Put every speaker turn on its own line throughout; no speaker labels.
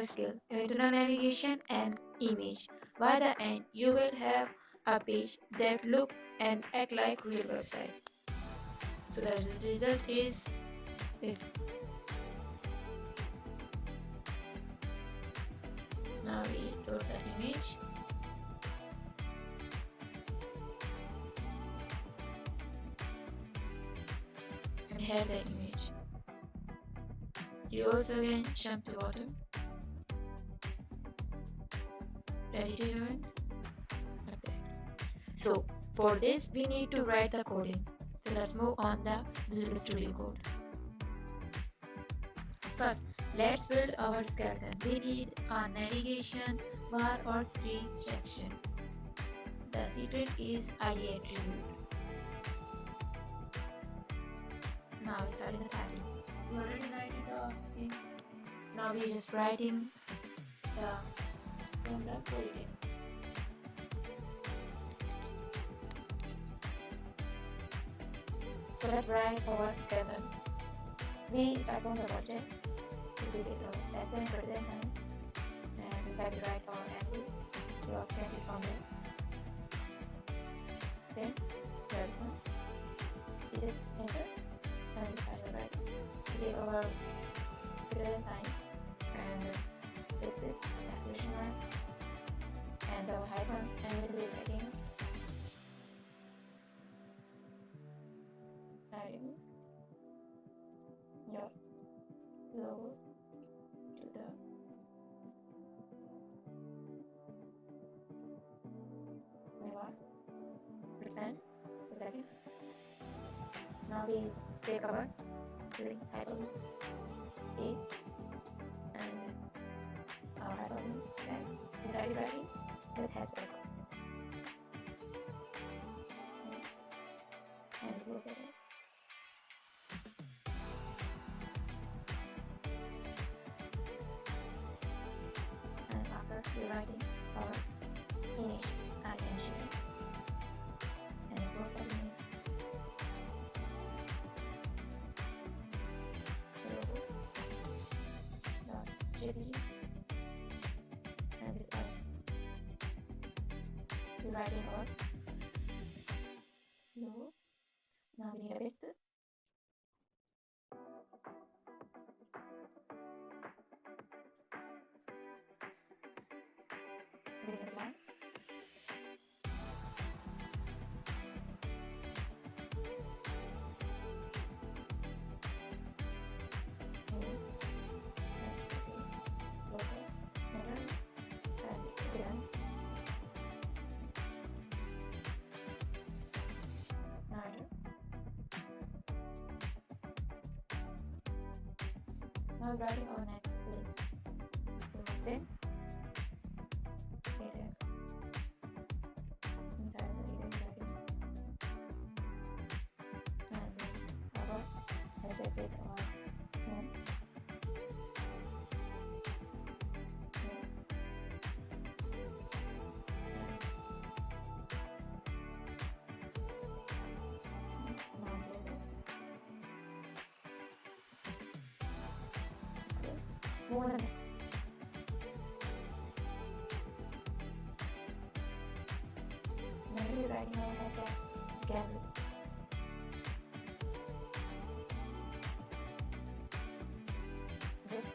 our skill, internal navigation and image. By the end, you will have a page that look and act like real website. So the result is this. Now we load the image and here the image. You also can jump to bottom. Ready to do it? Like that. So for this we need to write the coding. So let's move on the Visual Studio Code. First, let's build our skeleton. We need a navigation bar or 3 section. The secret is ID attribute. Now we start the typing. We already write the things. Now we just writing the from the folder. So let's write our skeleton. We start from the budget. We get a less than greater than sign. And inside we write our entry. We also get it from there. Same. There's one. We just enter and we start the write. We give our greater than sign and fix it, exclamation mark, and our hyphens, and we'll be writing adding your logo to the menu. Present a second. Now we take our links, hyperlinks, A, and our hyperlink, then inside writing with hashtag. And we'll get it. And after we're writing our image and share and source that image. JPG and we add. We're writing our logo. Now we need a width. We need a glance. Now writing our next links. So same data inside the data writing and of course hashtag with our name. Move on the next. Now we're writing our hashtag gallery. Good.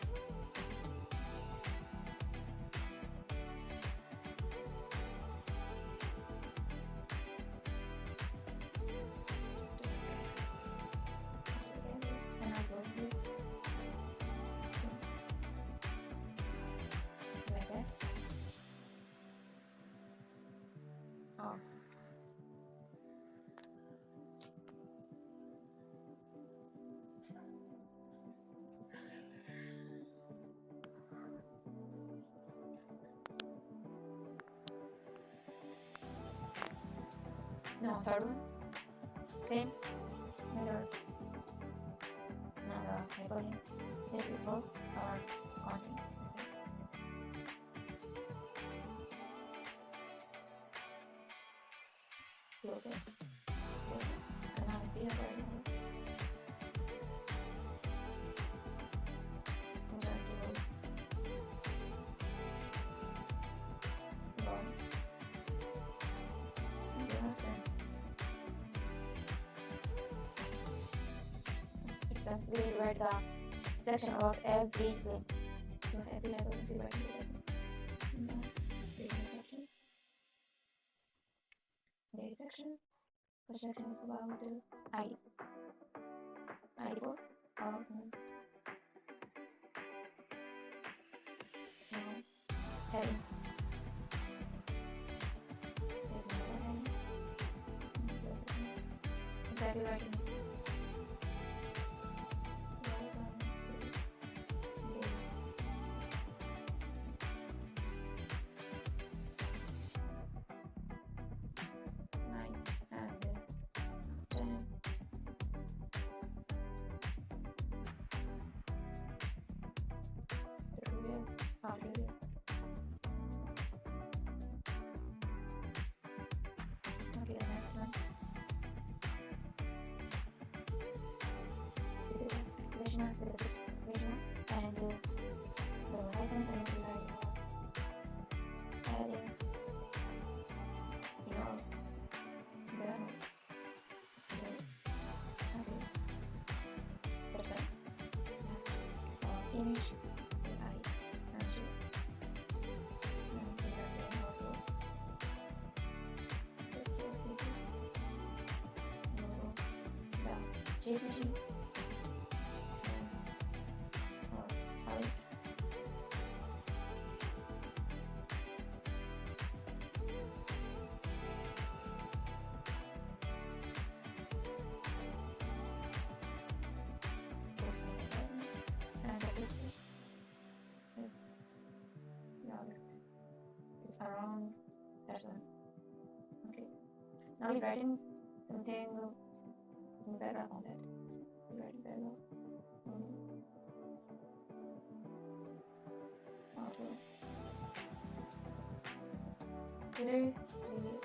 And I'll close this. Like that. Oh. No, third one. Same. Mirror. Now the hyperlink. This is for our content. Close it. And now we are going to step, we will write the section about every link. So every level will be writing the section. Reading sections. Date section. The section is about the ID. ID for our headings. There's another heading. Exactly writing. Okay, the next one. Citizen explanation mark with a exclamation mark and the icons and the writing adding the first one. Image. So I answer and we are doing also. That's so easy. The JPG. It's around that one. Okay. Now we're writing something better on that. We're writing better. Also, today we will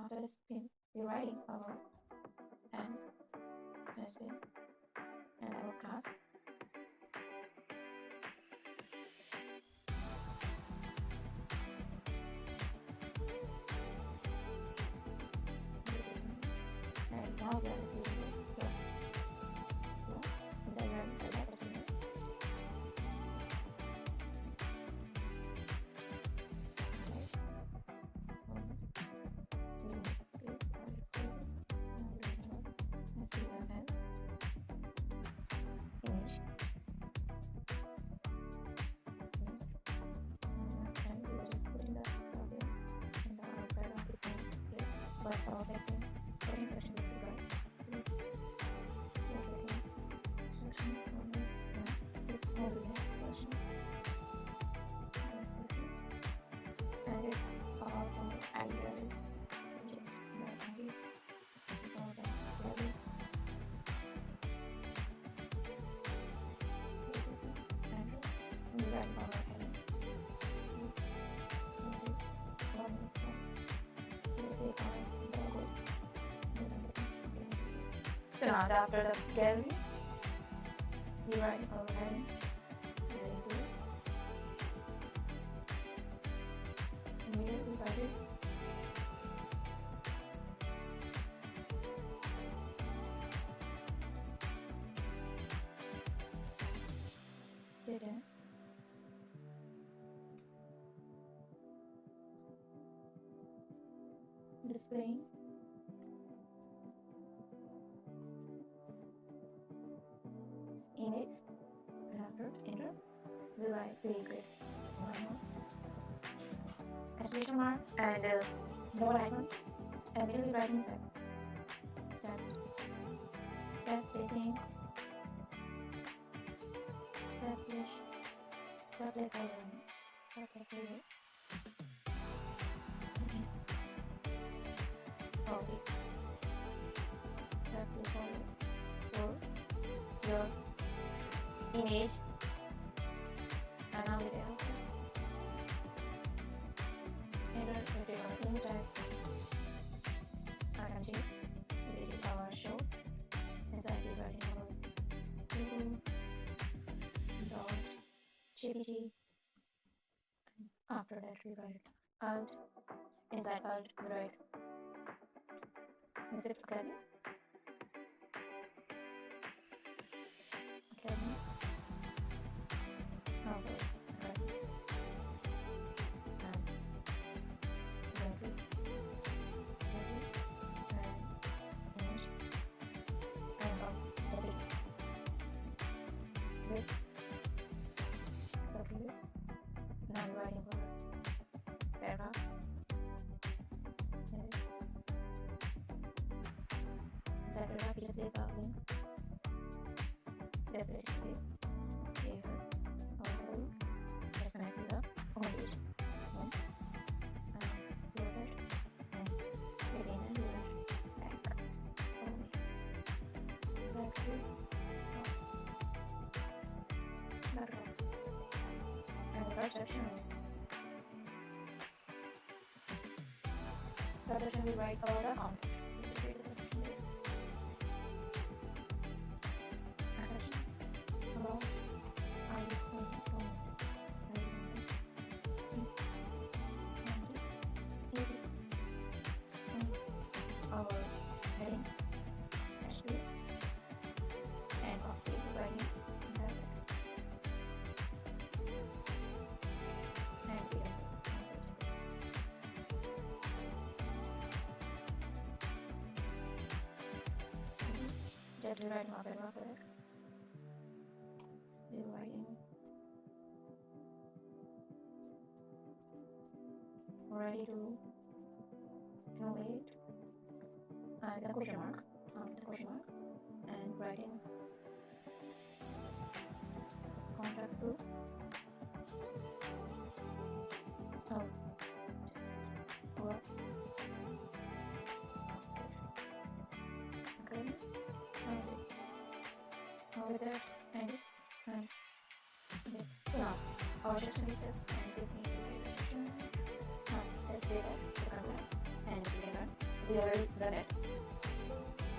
after the spin, we're writing our and spin and our class. And now we are just using the plus. Inside we are the data terminal. But our second section will be right. Just move the next section. And it's all from the ID level. So just write ID. It's all the level. And we write our heading. So now after the gallery, we write our heading. Immediately write it. Then displaying image and after enter we write very good exclamation mark and double icons and middle we writing set facing set push So place highlight. So place highlight. Okay. So place highlight. So your image and now we have enter the image type. I can change our shows inside the writing about jpg. After that we write alt. Inside alt we write visit academy. Academy. Also academy. And exactly. And image. And the big. Width. It's okay width. Now we're writing for paragraph. Inside paragraph we just place a link. That's very easy. Here, our link. Let's connect with the home page. Home. And close it. And again and do it back. Only. Back to background. And the first section. The section we write about the content. So just read the section there. A section about how you can easy. Our headings, actually, and copy writing and just rewriting our paragraph there. Rewriting. Ready to innovate. The question mark. The question mark. And writing. Contact to. Oh. Work. Okay. With that and this and this. Now our section is just and give me the section. Now let's say that the content and see the run. We already done it.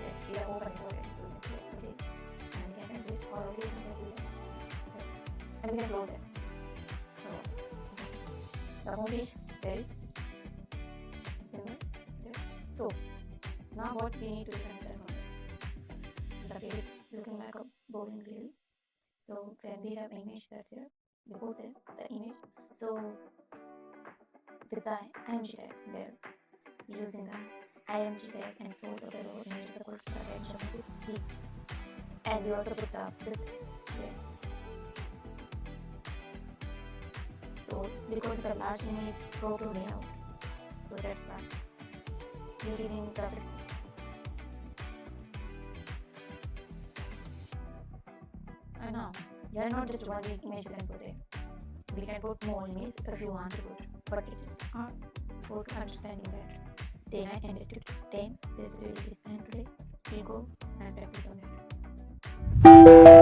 Let's see the open for it. So let's okay. And we can exit or we can exit. And we can close it. So the home page there is symbol there. So now what we need to consider from it. The page is looking like a boring really. So when we have image that's here, we put the image. So with the img tag there, using the img tag and source of the raw image of the first attention with the, and we also put the width there. So because the large image photo layout, so that's why we're giving the width. And now, there are not just one big image we can put it. We can put more images if you want to put, but it is hard for understanding that. Then I ended to 10. This video is time today. We go and practice on it.